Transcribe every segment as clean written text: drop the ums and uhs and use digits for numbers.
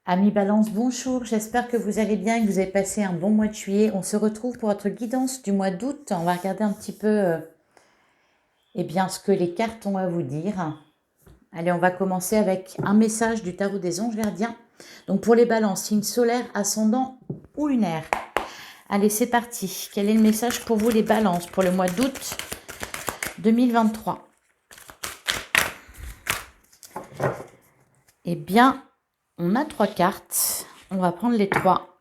Amis Balance, bonjour, j'espère que vous allez bien et que vous avez passé un bon mois de juillet. On se retrouve pour votre guidance du mois d'août. On va regarder un petit peu ce que les cartes ont à vous dire. Allez, on va commencer avec un message du tarot des anges gardiens. Donc pour les balances, signe solaire, ascendant ou lunaire. Allez, c'est parti. Quel est le message pour vous les balances pour le mois d'août 2023? Eh bien, on a 3 cartes. On va prendre les 3.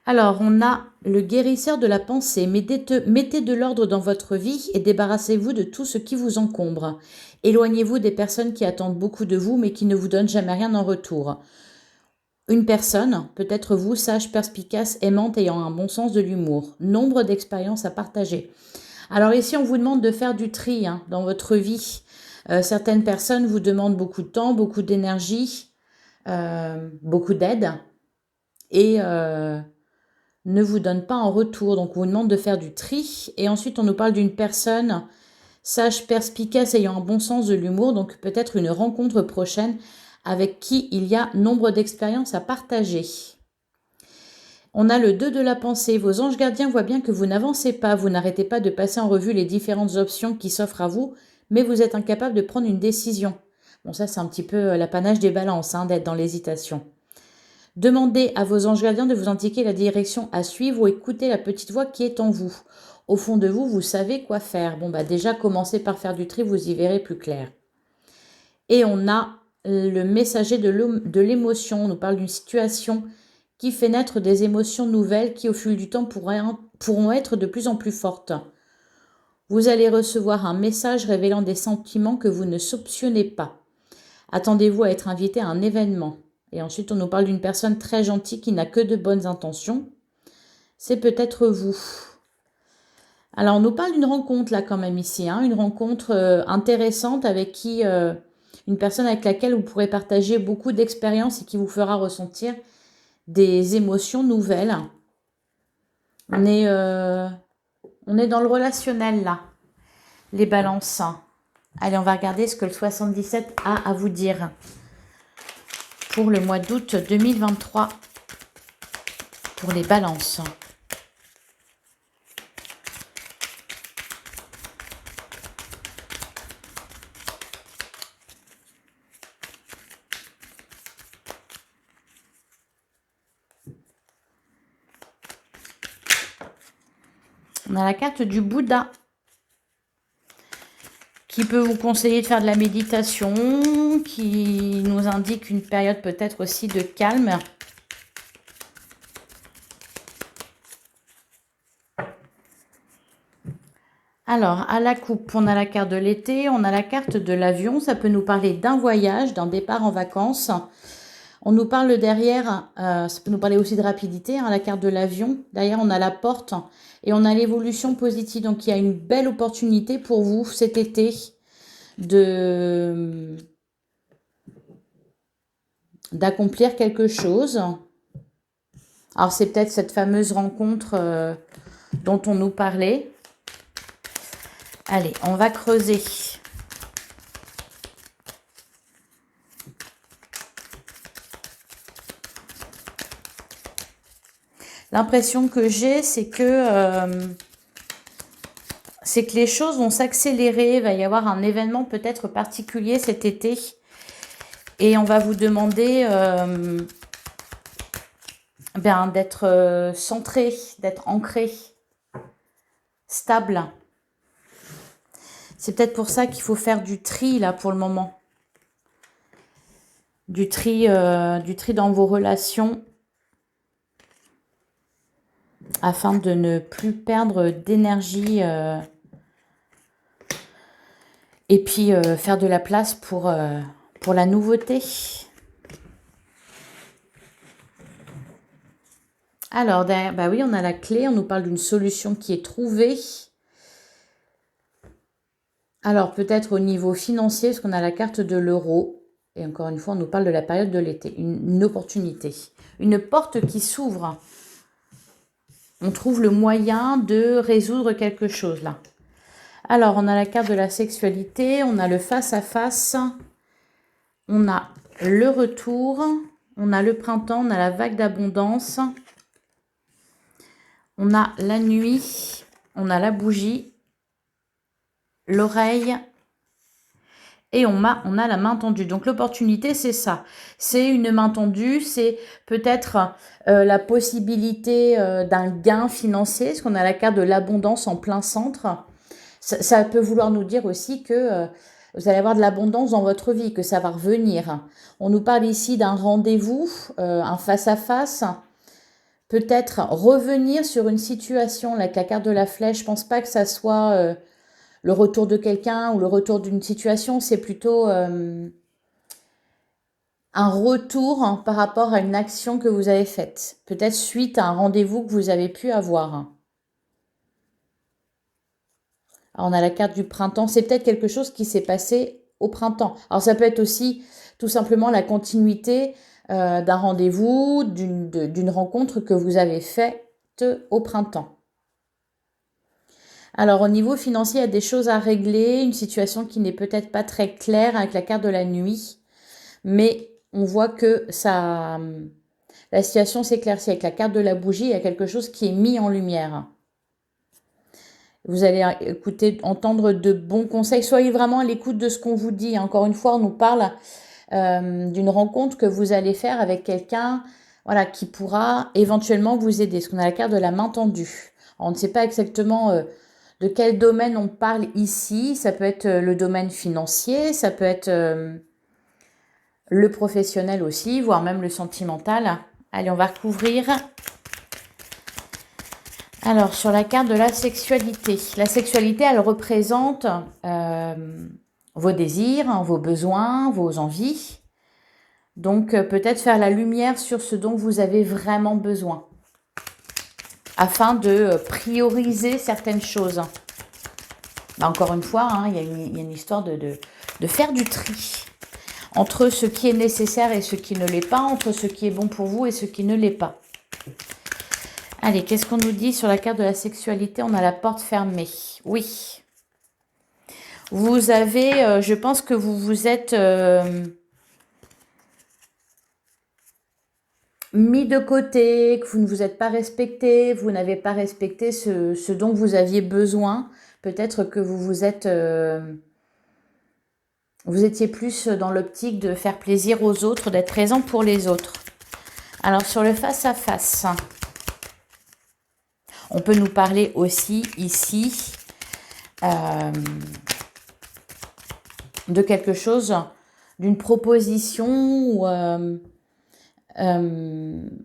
Alors, on a le guérisseur de la pensée. Mettez de l'ordre dans votre vie et débarrassez-vous de tout ce qui vous encombre. Éloignez-vous des personnes qui attendent beaucoup de vous mais qui ne vous donnent jamais rien en retour. Une personne, peut-être vous, sage, perspicace, aimante, ayant un bon sens de l'humour. Nombre d'expériences à partager. Alors ici, on vous demande de faire du tri dans votre vie. Certaines personnes vous demandent beaucoup de temps, beaucoup d'énergie, beaucoup d'aide et ne vous donnent pas en retour. Donc, on vous demande de faire du tri. Et ensuite, on nous parle d'une personne sage, perspicace, ayant un bon sens de l'humour. Donc, peut-être une rencontre prochaine avec qui il y a nombre d'expériences à partager. On a le 2 de la pensée. Vos anges gardiens voient bien que vous n'avancez pas. Vous n'arrêtez pas de passer en revue les différentes options qui s'offrent à vous, mais vous êtes incapable de prendre une décision. Bon, ça, c'est un petit peu l'apanage des balances, d'être dans l'hésitation. Demandez à vos anges gardiens de vous indiquer la direction à suivre ou écoutez la petite voix qui est en vous. Au fond de vous, vous savez quoi faire. Bon, déjà, commencez par faire du tri, vous y verrez plus clair. Et on a le messager de l'émotion. On nous parle d'une situation qui fait naître des émotions nouvelles qui, au fil du temps, pourront être de plus en plus fortes. Vous allez recevoir un message révélant des sentiments que vous ne soupçonnez pas. Attendez-vous à être invité à un événement. Et ensuite, on nous parle d'une personne très gentille qui n'a que de bonnes intentions. C'est peut-être vous. Alors, on nous parle d'une rencontre là quand même ici, une rencontre intéressante avec qui, une personne avec laquelle vous pourrez partager beaucoup d'expériences et qui vous fera ressentir des émotions nouvelles. On est dans le relationnel là, les balances. Allez, on va regarder ce que le 77 a à vous dire pour le mois d'août 2023 pour les balances. On a la carte du Bouddha qui peut vous conseiller de faire de la méditation, qui nous indique une période peut-être aussi de calme. Alors, à la coupe, on a la carte de l'été, on a la carte de l'avion. Ça peut nous parler d'un voyage, d'un départ en vacances. On nous parle derrière, ça peut nous parler aussi de rapidité, la carte de l'avion. Derrière, on a la porte et on a l'évolution positive. Donc, il y a une belle opportunité pour vous cet été d'accomplir quelque chose. Alors, c'est peut-être cette fameuse rencontre dont on nous parlait. Allez, on va creuser. L'impression que j'ai, c'est que les choses vont s'accélérer. Il va y avoir un événement peut-être particulier cet été. Et on va vous demander d'être centré, d'être ancré, stable. C'est peut-être pour ça qu'il faut faire du tri là pour le moment. Du tri dans vos relations. Afin de ne plus perdre d'énergie et puis faire de la place pour la nouveauté. Alors, oui, on a la clé, on nous parle d'une solution qui est trouvée. Alors, peut-être au niveau financier, parce qu'on a la carte de l'euro. Et encore une fois, on nous parle de la période de l'été, une opportunité. Une porte qui s'ouvre. On trouve le moyen de résoudre quelque chose là. Alors, on a la carte de la sexualité, on a le face-à-face, on a le retour, On a le printemps, on a la vague d'abondance. On a la nuit, on a la bougie, l'oreille et on a la main tendue. Donc l'opportunité, c'est ça. C'est une main tendue, c'est peut-être la possibilité d'un gain financier, parce qu'on a la carte de l'abondance en plein centre. Ça peut vouloir nous dire aussi que vous allez avoir de l'abondance dans votre vie, que ça va revenir. On nous parle ici d'un rendez-vous, un face-à-face. Peut-être revenir sur une situation, là, avec la carte de la flèche. Je pense pas que ça soit le retour de quelqu'un ou le retour d'une situation. C'est plutôt un retour hein, par rapport à une action que vous avez faite. Peut-être suite à un rendez-vous que vous avez pu avoir. Alors, on a la carte du printemps. C'est peut-être quelque chose qui s'est passé au printemps. Alors, ça peut être aussi tout simplement la continuité d'un rendez-vous, d'une rencontre que vous avez faite au printemps. Alors, au niveau financier, il y a des choses à régler, une situation qui n'est peut-être pas très claire avec la carte de la nuit, mais on voit que ça, la situation s'éclaircit. Avec la carte de la bougie, il y a quelque chose qui est mis en lumière. Vous allez entendre de bons conseils. Soyez vraiment à l'écoute de ce qu'on vous dit. Encore une fois, on nous parle d'une rencontre que vous allez faire avec quelqu'un voilà, qui pourra éventuellement vous aider. Parce qu'on a la carte de la main tendue. Alors, on ne sait pas exactement de quel domaine on parle ici. Ça peut être le domaine financier, ça peut être le professionnel aussi, voire même le sentimental. Allez, on va recouvrir. Alors, sur la carte de la sexualité. La sexualité, elle représente vos désirs, vos besoins, vos envies. Donc, peut-être faire la lumière sur ce dont vous avez vraiment besoin. Afin de prioriser certaines choses. Bah, encore une fois, hein, il y a une histoire de faire du tri. Entre ce qui est nécessaire et ce qui ne l'est pas. Entre ce qui est bon pour vous et ce qui ne l'est pas. Allez, qu'est-ce qu'on nous dit sur la carte de la sexualité? On a la porte fermée. Oui. Vous avez, je pense que vous vous êtes mis de côté, que vous ne vous êtes pas respecté, vous n'avez pas respecté ce dont vous aviez besoin. Peut-être que vous étiez plus dans l'optique de faire plaisir aux autres, d'être présent pour les autres. Alors, sur le face-à-face... On peut nous parler aussi ici de quelque chose, d'une proposition à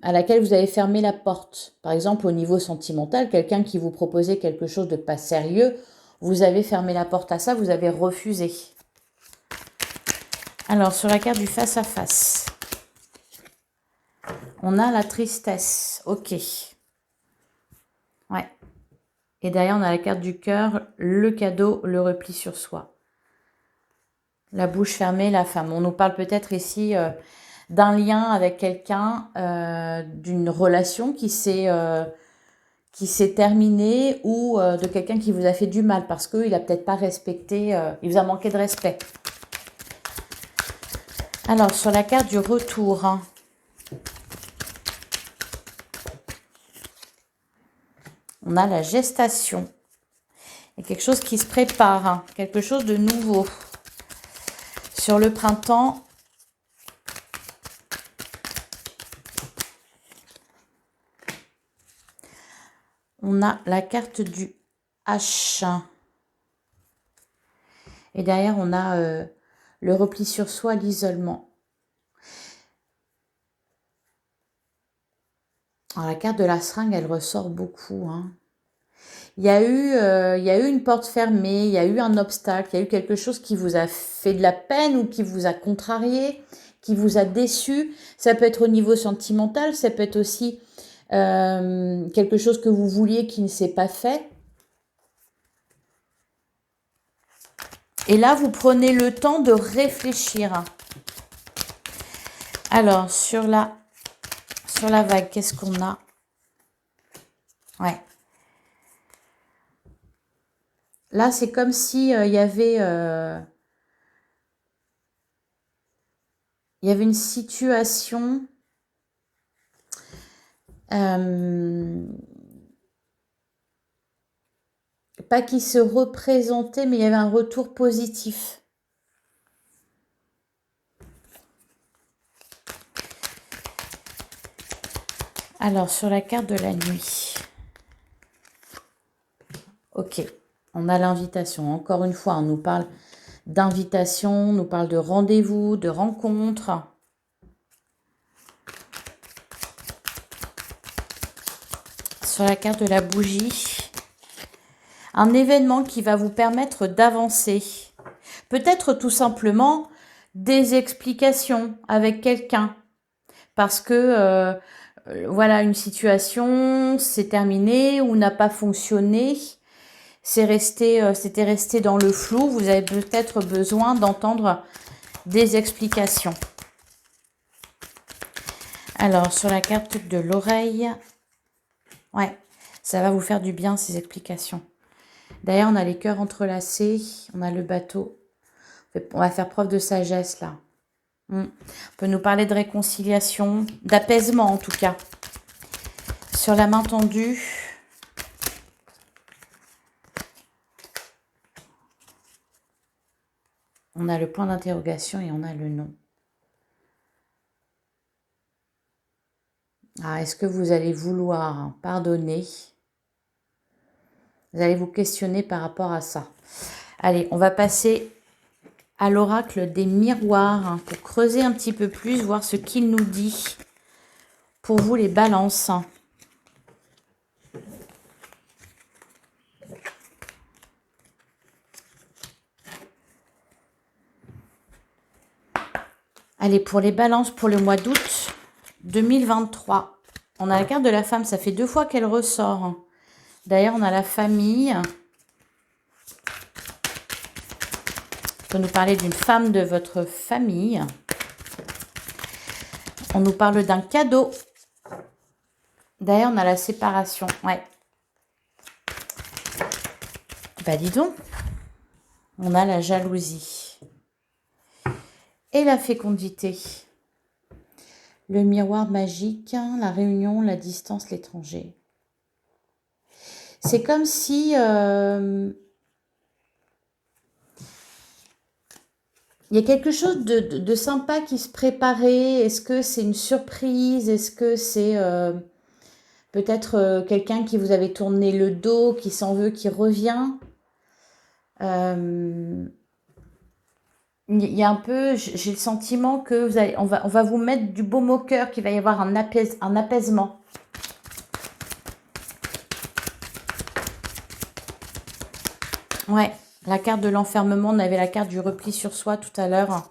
laquelle vous avez fermé la porte. Par exemple, au niveau sentimental, quelqu'un qui vous proposait quelque chose de pas sérieux, vous avez fermé la porte à ça, vous avez refusé. Alors, sur la carte du face-à-face, on a la tristesse. Ok. Ouais. Et derrière, on a la carte du cœur, le cadeau, le repli sur soi. La bouche fermée, la femme. On nous parle peut-être ici d'un lien avec quelqu'un, d'une relation qui s'est terminée ou de quelqu'un qui vous a fait du mal parce qu'il n'a peut-être pas respecté, il vous a manqué de respect. Alors, sur la carte du retour, hein, on a la gestation. Il y a quelque chose qui se prépare, hein, quelque chose de nouveau. Sur le printemps, on a la carte du H. Et derrière, on a le repli sur soi, l'isolement. Alors, la carte de la seringue, elle ressort beaucoup, hein. Il y a eu une porte fermée, il y a eu un obstacle, il y a eu quelque chose qui vous a fait de la peine ou qui vous a contrarié, qui vous a déçu. Ça peut être au niveau sentimental, ça peut être aussi quelque chose que vous vouliez qui ne s'est pas fait. Et là, vous prenez le temps de réfléchir. Alors, sur la vague, qu'est-ce qu'on a? Ouais. Là, c'est comme si il y avait une situation Euh, pas qu'il se représentait, mais il y avait un retour positif. Alors, sur la carte de la nuit. Ok, on a l'invitation. Encore une fois, on nous parle d'invitation, on nous parle de rendez-vous, de rencontre. Sur la carte de la bougie, un événement qui va vous permettre d'avancer. Peut-être tout simplement des explications avec quelqu'un. Parce que, voilà, une situation s'est terminée ou n'a pas fonctionné. C'était resté dans le flou. Vous avez peut-être besoin d'entendre des explications. Alors, sur la carte de l'oreille, ouais, ça va vous faire du bien, ces explications. D'ailleurs, on a les cœurs entrelacés, on a le bateau. On va faire preuve de sagesse, là. On peut nous parler de réconciliation, d'apaisement, en tout cas. Sur la main tendue, on a le point d'interrogation et on a le non. Ah, est-ce que vous allez vouloir pardonner? Vous allez vous questionner par rapport à ça. Allez, on va passer à l'oracle des miroirs pour creuser un petit peu plus, voir ce qu'il nous dit pour vous les balances. Allez, pour les balances pour le mois d'août 2023. On a la carte de la femme, ça fait 2 fois qu'elle ressort. D'ailleurs, on a la famille. On peut nous parler d'une femme de votre famille. On nous parle d'un cadeau. D'ailleurs, on a la séparation. Ouais. Bah, dis donc. On a la jalousie. Et la fécondité. Le miroir magique, la réunion, la distance, l'étranger. C'est comme si... il y a quelque chose de sympa qui se préparait. Est-ce que c'est une surprise? Est-ce que c'est peut-être quelqu'un qui vous avait tourné le dos, qui s'en veut, qui revient? Il y a un peu, j'ai le sentiment que on va vous mettre du baume au cœur, qu'il va y avoir un apaisement. Ouais, la carte de l'enfermement, on avait la carte du repli sur soi tout à l'heure.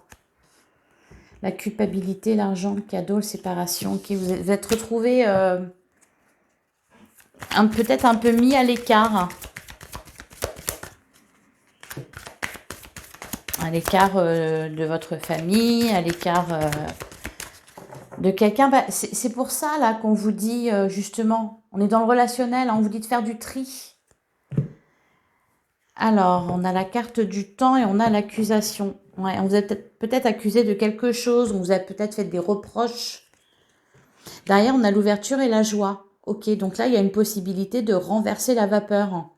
La culpabilité, l'argent, le cadeau, la séparation, qui vous êtes retrouvés peut-être un peu mis à l'écart. À l'écart de votre famille, à l'écart de quelqu'un. Bah, c'est pour ça là qu'on vous dit justement, on est dans le relationnel, hein, on vous dit de faire du tri. Alors, on a la carte du temps et on a l'accusation. Ouais, on vous a peut-être accusé de quelque chose, on vous a peut-être fait des reproches. Derrière, on a l'ouverture et la joie. Ok, donc là, il y a une possibilité de renverser la vapeur.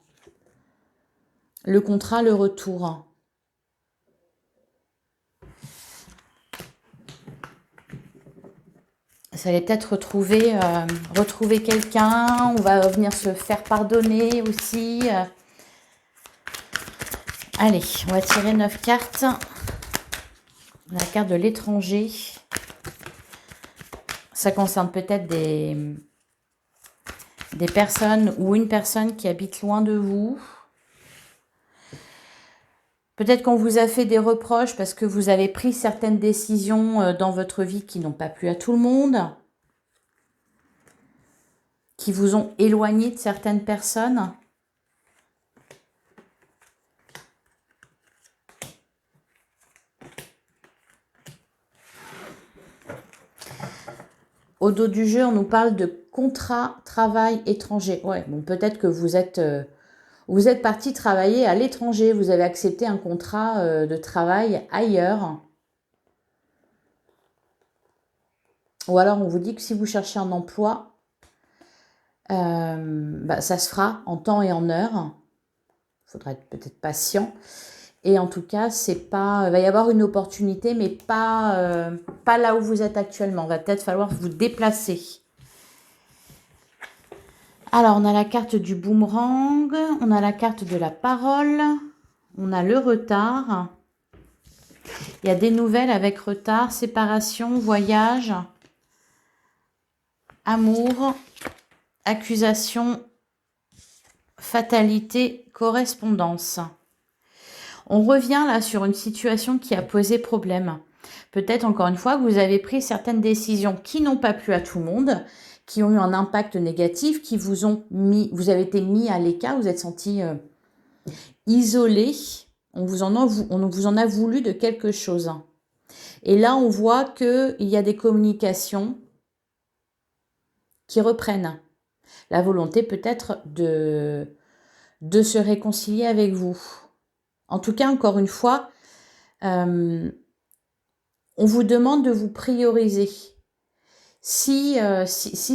Le contrat, le retour. Ça allait peut-être retrouver quelqu'un. On va venir se faire pardonner aussi. Allez, on va tirer 9 cartes. La carte de l'étranger. Ça concerne peut-être des personnes ou une personne qui habite loin de vous. Peut-être qu'on vous a fait des reproches parce que vous avez pris certaines décisions dans votre vie qui n'ont pas plu à tout le monde, qui vous ont éloigné de certaines personnes. Au dos du jeu, on nous parle de contrat, travail étranger. Ouais, bon, peut-être que vous êtes parti travailler à l'étranger, vous avez accepté un contrat de travail ailleurs. Ou alors on vous dit que si vous cherchez un emploi, Ça se fera en temps et en heure. Il faudra être peut-être patient. Et en tout cas, c'est pas, il va y avoir une opportunité, mais pas là où vous êtes actuellement. Il va peut-être falloir vous déplacer. Alors, on a la carte du boomerang, on a la carte de la parole, on a le retard. Il y a des nouvelles avec retard, séparation, voyage, amour, accusation, fatalité, correspondance. On revient là sur une situation qui a posé problème. Peut-être encore une fois que vous avez pris certaines décisions qui n'ont pas plu à tout le monde, qui ont eu un impact négatif, qui vous ont mis, vous avez été mis à l'écart, vous êtes senti isolé, on vous en a voulu de quelque chose. Et là, on voit qu'il y a des communications qui reprennent. La volonté peut-être de se réconcilier avec vous. En tout cas, encore une fois, on vous demande de vous prioriser. Si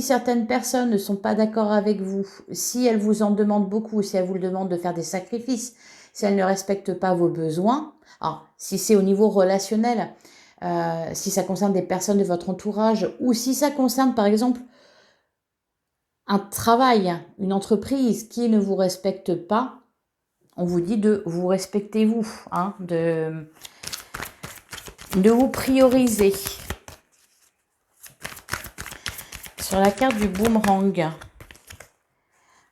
certaines personnes ne sont pas d'accord avec vous, si elles vous en demandent beaucoup, si elles vous demandent de faire des sacrifices, si elles ne respectent pas vos besoins, alors, si c'est au niveau relationnel, si ça concerne des personnes de votre entourage, ou si ça concerne par exemple un travail, une entreprise qui ne vous respecte pas, on vous dit de vous respecter vous, hein, de vous prioriser. Sur la carte du boomerang,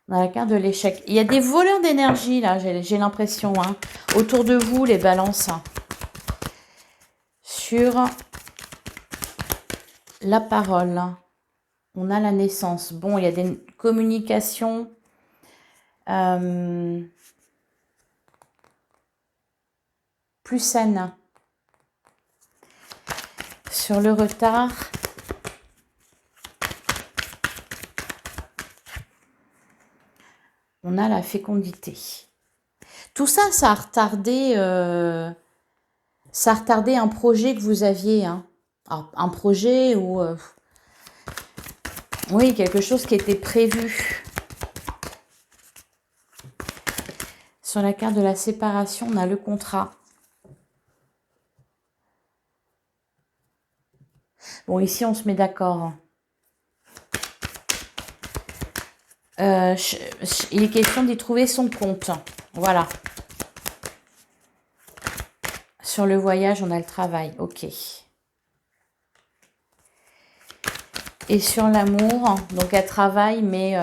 on a la carte de l'échec. Il y a des voleurs d'énergie là, j'ai l'impression, hein, autour de vous, les balances. Sur la parole, on a la naissance. Bon, il y a des communications plus saines. Sur le retard, on a la fécondité. Tout ça, ça a retardé un projet que vous aviez. Hein. Alors, un projet ou... oui, quelque chose qui était prévu. Sur la carte de la séparation, on a le contrat. Bon, ici, on se met d'accord. Il est question d'y trouver son compte. Voilà. Sur le voyage, on a le travail. Ok. Et sur l'amour, donc elle travaille, mais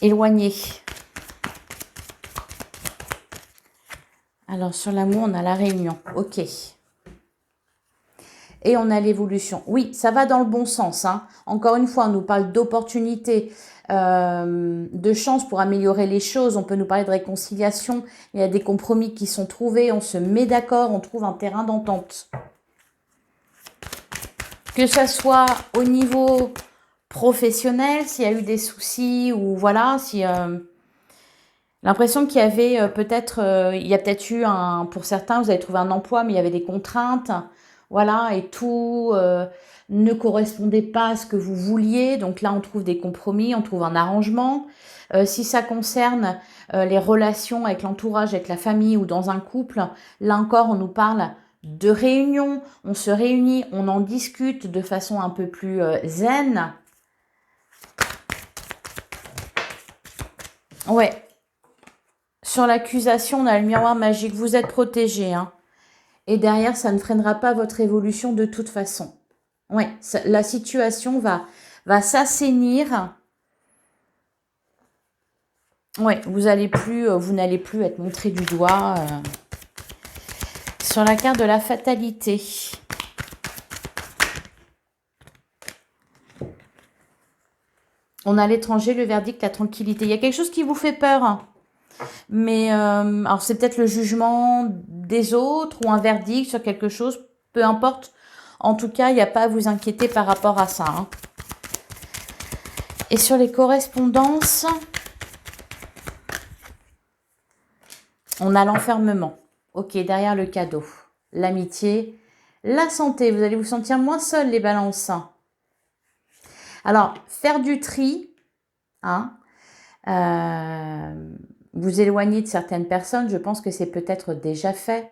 éloignée. Alors, sur l'amour, on a la réunion. Ok. Et on a l'évolution. Oui, ça va dans le bon sens. Hein. Encore une fois, on nous parle d'opportunités, de chances pour améliorer les choses. On peut nous parler de réconciliation. Il y a des compromis qui sont trouvés. On se met d'accord. On trouve un terrain d'entente. Que ça soit au niveau professionnel, s'il y a eu des soucis ou voilà, si l'impression qu'il y avait peut-être, il y a peut-être eu pour certains, vous avez trouvé un emploi, mais il y avait des contraintes, voilà, et tout ne correspondait pas à ce que vous vouliez. Donc là, on trouve des compromis, on trouve un arrangement. Si ça concerne les relations avec l'entourage, avec la famille ou dans un couple, là encore, on nous parle de réunion, on se réunit, on en discute de façon un peu plus zen. Ouais. Sur l'accusation, on a le miroir magique. Vous êtes protégé. Hein. Et derrière, ça ne freinera pas votre évolution de toute façon. Ouais, la situation va s'assainir. Ouais, vous n'allez plus être montré du doigt. Sur la carte de la fatalité. On a l'étranger, le verdict, la tranquillité. Il y a quelque chose qui vous fait peur. Mais alors c'est peut-être le jugement des autres ou un verdict sur quelque chose. Peu importe. En tout cas, il n'y a pas à vous inquiéter par rapport à ça. Hein. Et sur les correspondances, on a l'enfermement. Ok, derrière le cadeau. L'amitié, la santé. Vous allez vous sentir moins seul, les balances. Alors, faire du tri, hein, vous éloigner de certaines personnes, je pense que c'est peut-être déjà fait.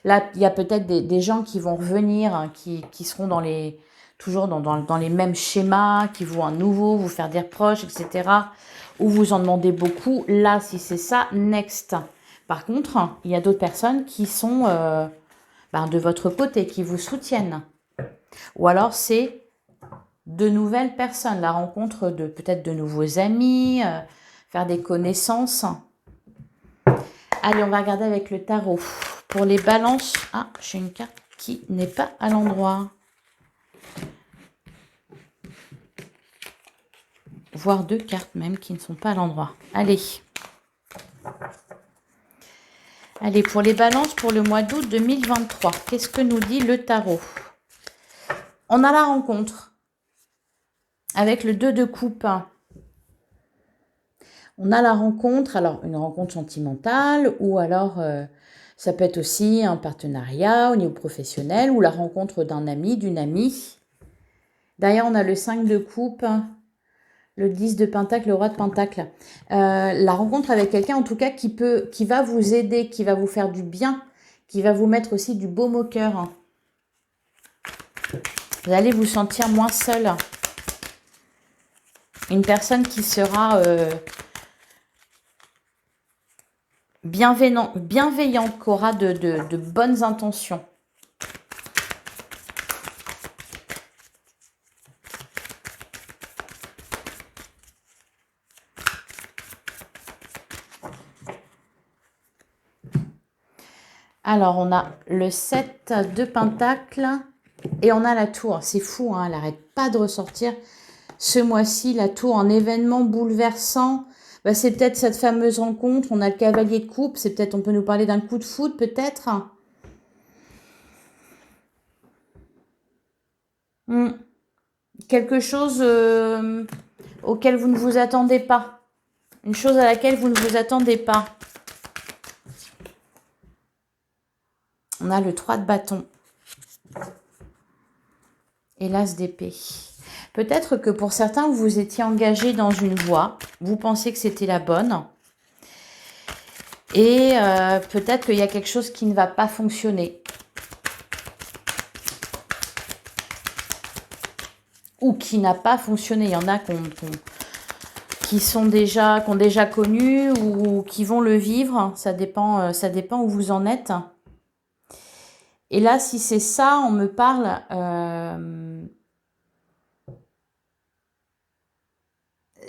Là, il y a peut-être des gens qui vont revenir, hein, qui seront toujours dans les mêmes schémas, qui vont à nouveau vous faire des reproches, etc. Ou vous en demandez beaucoup. Là, si c'est ça, next. Par contre, il y a d'autres personnes qui sont de votre côté, qui vous soutiennent. Ou alors, c'est de nouvelles personnes, la rencontre de peut-être de nouveaux amis, faire des connaissances. Allez, on va regarder avec le tarot. Pour les balances, j'ai une carte qui n'est pas à l'endroit. Voire 2 cartes même qui ne sont pas à l'endroit. Allez. Allez, pour les balances, pour le mois d'août 2023, qu'est-ce que nous dit le tarot? On a la rencontre avec le 2 de coupe. On a la rencontre, alors une rencontre sentimentale ou alors ça peut être aussi un partenariat au niveau professionnel ou la rencontre d'un ami, d'une amie. Derrière, on a le 5 de coupe, le 10 de pentacle, le roi de pentacle. La rencontre avec quelqu'un en tout cas qui va vous aider, qui va vous faire du bien, qui va vous mettre aussi du baume au cœur. Vous allez vous sentir moins seul. Une personne qui sera bienveillante, qui aura de bonnes intentions. Alors, on a le 7 de pentacle et on a la tour. C'est fou, hein, elle n'arrête pas de ressortir. Ce mois-ci, la tour en événement bouleversant. C'est peut-être cette fameuse rencontre. On a le cavalier de coupe. C'est peut-être, on peut nous parler d'un coup de foudre, peut-être. Quelque chose auquel vous ne vous attendez pas. Une chose à laquelle vous ne vous attendez pas. On a le 3 de bâton. Et l'as d'épée. Peut-être que pour certains, vous vous étiez engagé dans une voie. Vous pensez que c'était la bonne. Et peut-être qu'il y a quelque chose qui ne va pas fonctionner. Ou qui n'a pas fonctionné. Il y en a qui ont déjà connu ou qui vont le vivre. Ça dépend où vous en êtes. Et là, si c'est ça, on me parle...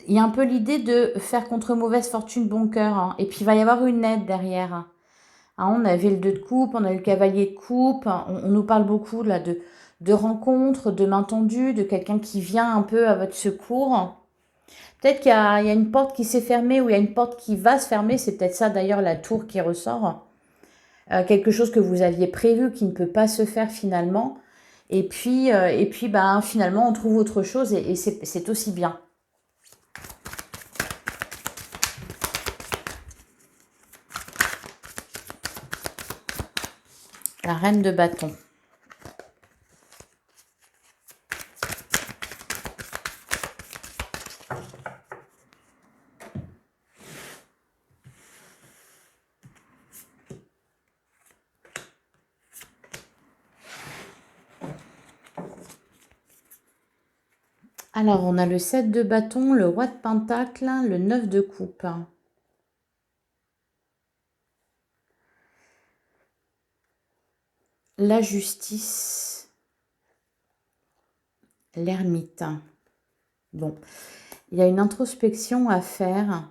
il y a un peu l'idée de faire contre mauvaise fortune bon cœur. Hein. Et puis, il va y avoir une aide derrière. Hein, on avait le 2 de coupe, on a le cavalier de coupe. On nous parle beaucoup là de rencontres, de main tendue, de quelqu'un qui vient un peu à votre secours. Peut-être qu'il y a une porte qui s'est fermée ou il y a une porte qui va se fermer. C'est peut-être ça d'ailleurs la tour qui ressort. Quelque chose que vous aviez prévu qui ne peut pas se faire finalement. Et puis finalement, on trouve autre chose et c'est aussi bien. La reine de bâton. Alors, on a le 7 de bâton, le roi de pentacle, le 9 de coupe. La justice. L'ermite. Bon, il y a une introspection à faire.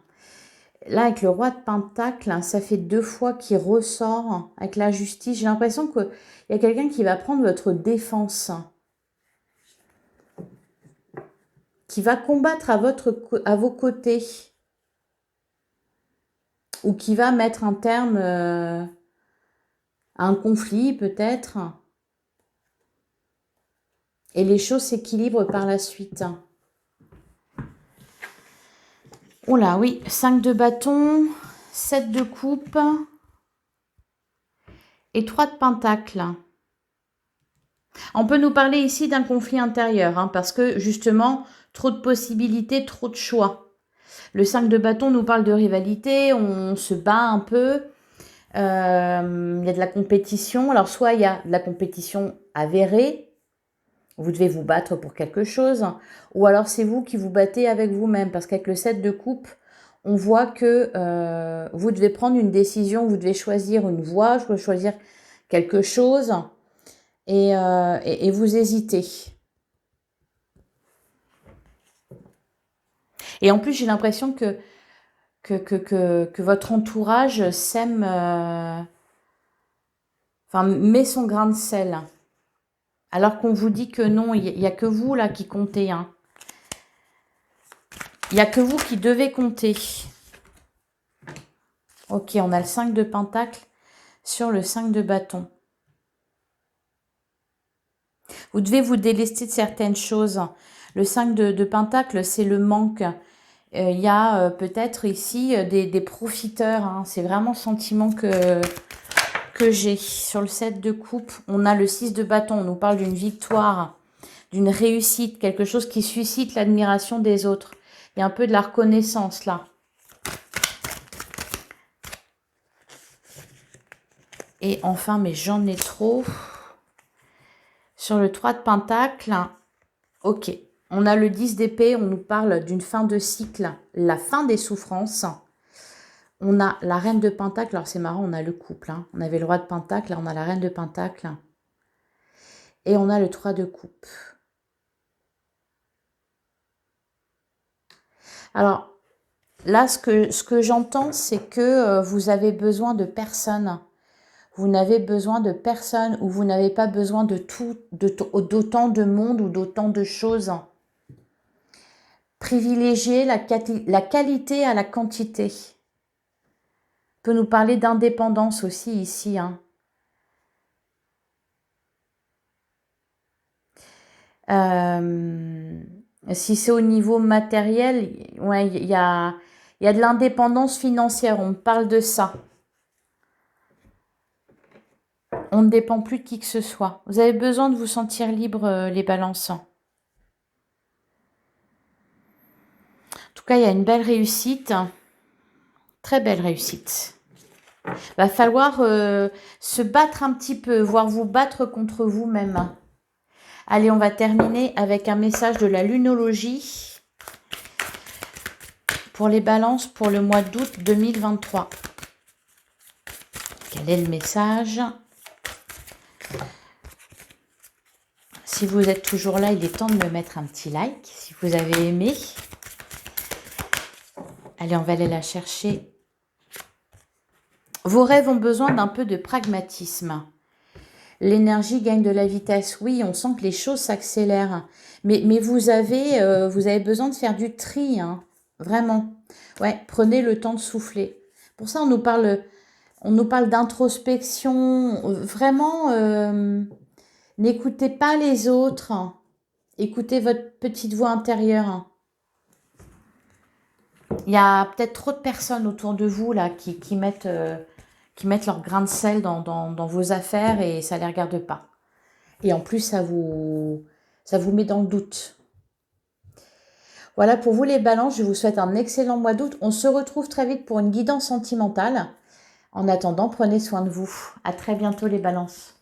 Là, avec le roi de pentacle, ça fait 2 fois qu'il ressort avec la justice. J'ai l'impression qu'il y a quelqu'un qui va prendre votre défense. Qui va combattre à vos côtés. Ou qui va mettre un terme à un conflit, peut-être. Et les choses s'équilibrent par la suite. Oh là, oui, 5 de bâton, 7 de coupe et 3 de pentacle. On peut nous parler ici d'un conflit intérieur, hein, parce que justement, trop de possibilités, trop de choix. Le 5 de bâton nous parle de rivalité, on se bat un peu, il y a de la compétition. Alors soit il y a de la compétition avérée, vous devez vous battre pour quelque chose, ou alors c'est vous qui vous battez avec vous-même, parce qu'avec le 7 de coupe, on voit que vous devez prendre une décision, vous devez choisir une voie, choisir quelque chose, et vous hésitez. Et en plus, j'ai l'impression que votre entourage sème, enfin, met son grain de sel. Alors qu'on vous dit que non, il n'y a que vous là qui comptez. Hein. Il n'y a que vous qui devez compter. Ok, on a le 5 de pentacle sur le 5 de bâton. Vous devez vous délester de certaines choses. Le 5 de pentacle, c'est le manque. Il y a peut-être ici des profiteurs. Hein. C'est vraiment le sentiment que j'ai. Sur le 7 de coupe, on a le 6 de bâton. On nous parle d'une victoire, d'une réussite, quelque chose qui suscite l'admiration des autres. Il y a un peu de la reconnaissance là. Et enfin, mais j'en ai trop. Sur le 3 de pentacle, ok. On a le 10 d'épée, on nous parle d'une fin de cycle, la fin des souffrances. On a la reine de pentacle, alors c'est marrant, on a le couple. Hein. On avait le roi de pentacle, là on a la reine de pentacle. Et on a le 3 de coupe. Alors, là, ce que j'entends, c'est que vous avez besoin de personne. Vous n'avez besoin de personne ou vous n'avez pas besoin de d'autant de monde ou d'autant de choses. Privilégier la qualité à la quantité. On peut nous parler d'indépendance aussi ici. Hein. Si c'est au niveau matériel, ouais, il y a de l'indépendance financière, on parle de ça. On ne dépend plus de qui que ce soit. Vous avez besoin de vous sentir libre, les balances. En tout cas, il y a une belle réussite. Très belle réussite. Va falloir se battre un petit peu, voire vous battre contre vous-même. Allez, on va terminer avec un message de la lunologie pour les balances pour le mois d'août 2023. Quel est le message? Si vous êtes toujours là, il est temps de me mettre un petit like si vous avez aimé. Allez, on va aller la chercher. Vos rêves ont besoin d'un peu de pragmatisme. L'énergie gagne de la vitesse. Oui, on sent que les choses s'accélèrent. Mais vous avez besoin de faire du tri, hein, vraiment. Ouais, prenez le temps de souffler. Pour ça, on nous parle d'introspection. Vraiment, n'écoutez pas les autres. Écoutez votre petite voix intérieure. Il y a peut-être trop de personnes autour de vous là qui mettent leur grain de sel dans vos affaires et ça ne les regarde pas. Et en plus, ça vous met dans le doute. Voilà pour vous les balances, je vous souhaite un excellent mois d'août. On se retrouve très vite pour une guidance sentimentale. En attendant, prenez soin de vous. À très bientôt les balances.